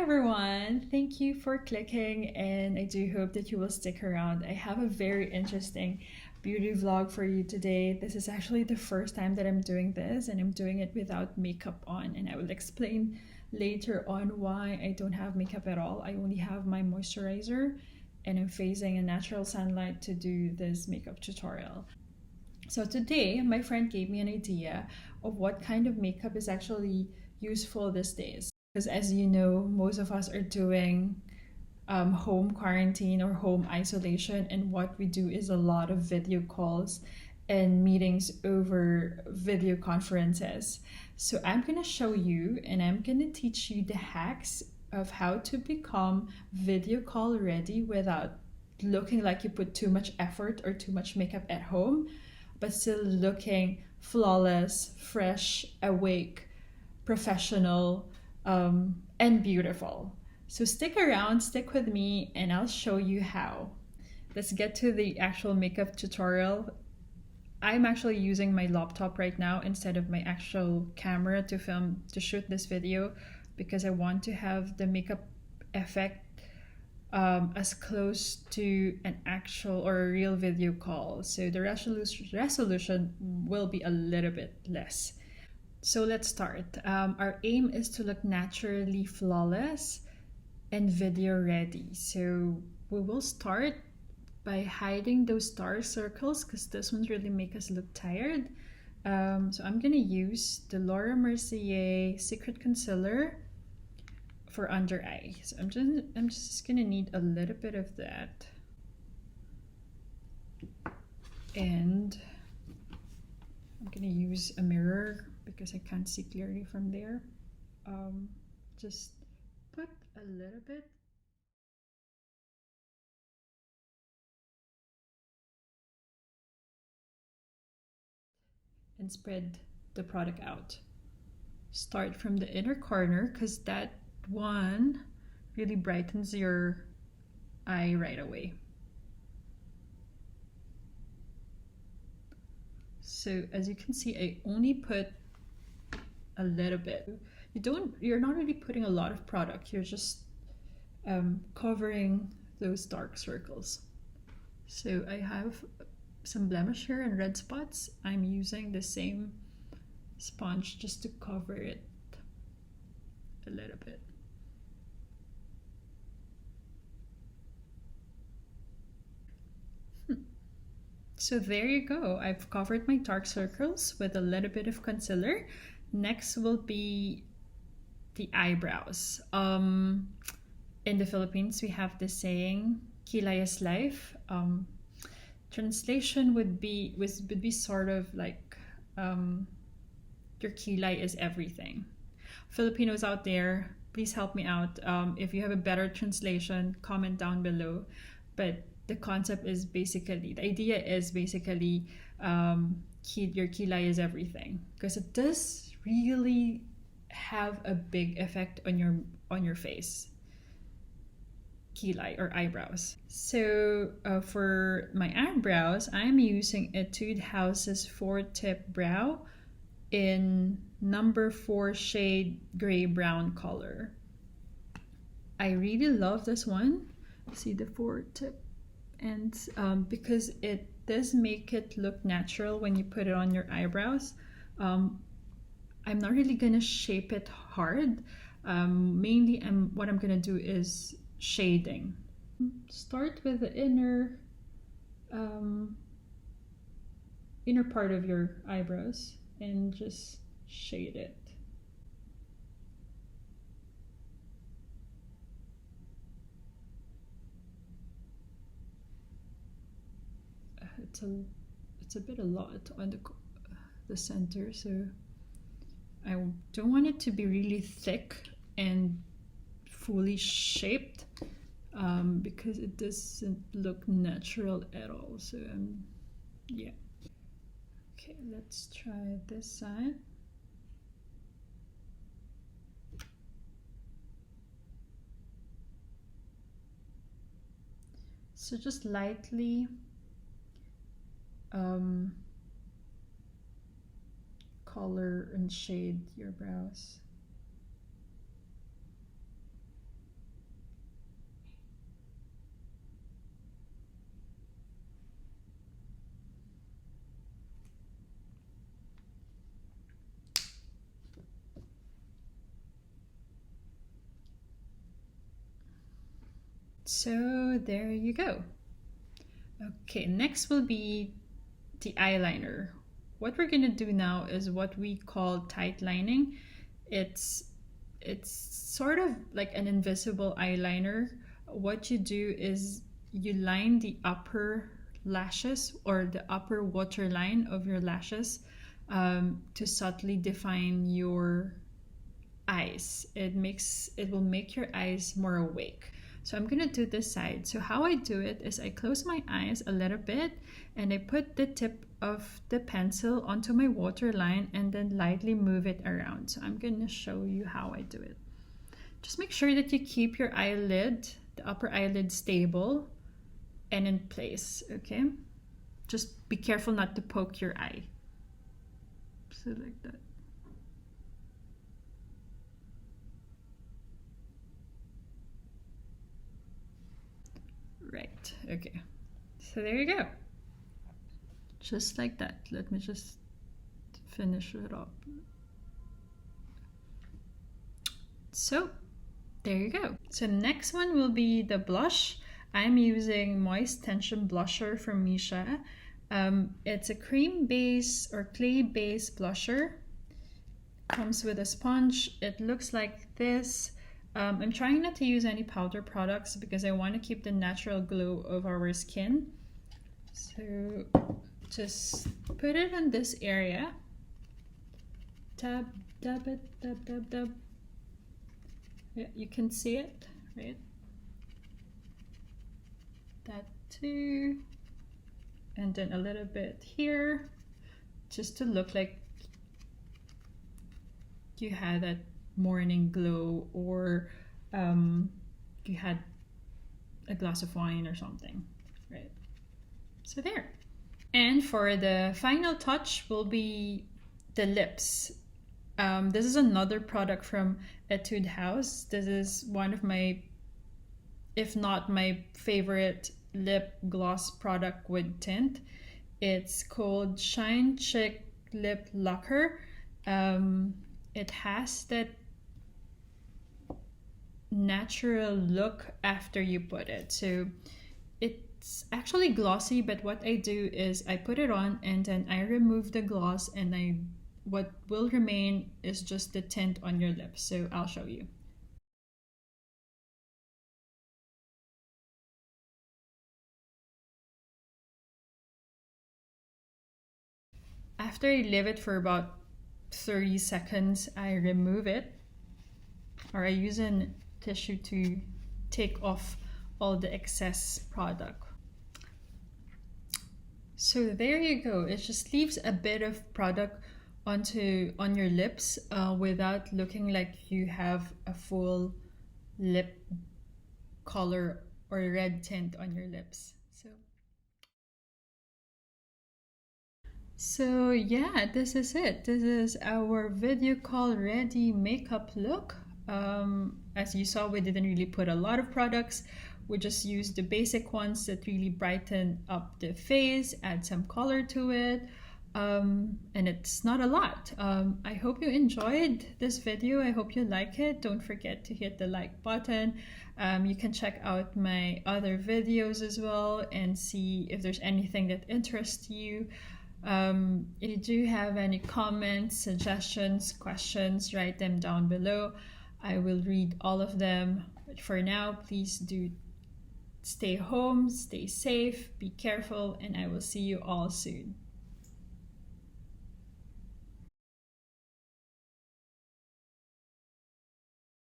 everyone, thank you for clicking, and I do hope that you will stick around. I have a very interesting beauty vlog for you today. This is actually the first time that I'm doing this, and I'm doing it without makeup on, and I will explain later on why I don't have makeup at all. I only have my moisturizer, and I'm facing a natural sunlight to do this makeup tutorial. So today, my friend gave me an idea of what kind of makeup is actually useful these days. Because as you know, most of us are doing home quarantine or home isolation, and what we do is a lot of video calls and meetings over video conferences. So I'm gonna show you and I'm gonna teach you the hacks of how to become video call ready without looking like you put too much effort or too much makeup at home, but still looking flawless, fresh, awake, professional, and beautiful. So stick around, stick with me, and I'll show you how. Let's get to the actual makeup tutorial. I'm actually using my laptop right now instead of my actual camera to shoot this video, because I want to have the makeup effect as close to an actual or a real video call. So the resolution will be a little bit less. So let's start. Our aim is to look naturally flawless and video ready. So we will start by hiding those dark circles, because this one's really make us look tired. So I'm gonna use the Mercier Secret Concealer for under eye. So I'm just gonna need a little bit of that, and I'm gonna use a mirror because I can't see clearly from there. Just put a little bit. And spread the product out. Start from the inner corner, because that one really brightens your eye right away. So as you can see, I only put a little bit. You're not really putting a lot of product, you're just covering those dark circles. So I have some blemish here and red spots. I'm using the same sponge just to cover it a little bit. So there you go. I've covered my dark circles with a little bit of concealer. Next will be the eyebrows. In the Philippines, we have this saying, "Kilay is life." Translation would be sort of like, your kilay is everything. Filipinos out there, please help me out. If you have a better translation, comment down below. But the concept is basically, the idea is basically, your kilay is everything, because it does really have a big effect on your face. Kilay or eyebrows. So for my eyebrows, I'm using Etude House's 4-tip brow in number 4 shade gray brown color. I really love this one. See the 4-tip, and because it does make it look natural when you put it on your eyebrows. I'm not really gonna shape it hard. Mainly what I'm gonna do is shading. Start with the inner part of your eyebrows and just shade it. It's a bit a lot on the center, so I don't want it to be really thick and fully shaped, because it doesn't look natural at all. So yeah. Okay, let's try this side. So just lightly color and shade your brows. So there you go. Okay, next will be the eyeliner. What we're gonna do now is what we call tight lining. It's sort of like an invisible eyeliner. What you do is you line the upper lashes or the upper waterline of your lashes to subtly define your eyes. It will make your eyes more awake. So I'm gonna do this side. So how I do it is I close my eyes a little bit and I put the tip of the pencil onto my waterline and then lightly move it around. So I'm gonna show you how I do it. Just make sure that you keep your eyelid, the upper eyelid, stable and in place, okay? Just be careful not to poke your eye. So like that. Right, okay. So there you go. Just like that. Let me just finish it up. So there you go. So next one will be the blush. I'm using Moist Tension Blusher from Missha. It's a cream base or clay base blusher. Comes with a sponge. It looks like this. I'm trying not to use any powder products because I want to keep the natural glow of our skin. So just put it on this area. Dab, dab it, dab, dab, dab. Yeah, you can see it, right? That too. And then a little bit here, just to look like you had that morning glow or you had a glass of wine or something, right? So there. And for the final touch will be the lips. This is another product from Etude House. This is one of my, if not my favorite lip gloss product with tint. It's called Shine Chic Lip Lacquer. It has that natural look after you put it. So it's actually glossy, but what I do is I put it on and then I remove the gloss and what will remain is just the tint on your lips. So I'll show you. After I leave it for about 30 seconds, I remove it, or I use a tissue to take off all the excess product. So there you go. It just leaves a bit of product on your lips without looking like you have a full lip color or red tint on your lips. So yeah, this is it. This is our video call ready makeup look. As you saw, we didn't really put a lot of products. We just used the basic ones that really brighten up the face, add some color to it, and it's not a lot. I hope you enjoyed this video. I hope you like it. Don't forget to hit the like button. You can check out my other videos as well and see if there's anything that interests you. If you do have any comments, suggestions, questions, write them down below. I will read all of them. But for now, please do stay home, stay safe, be careful, and I will see you all soon.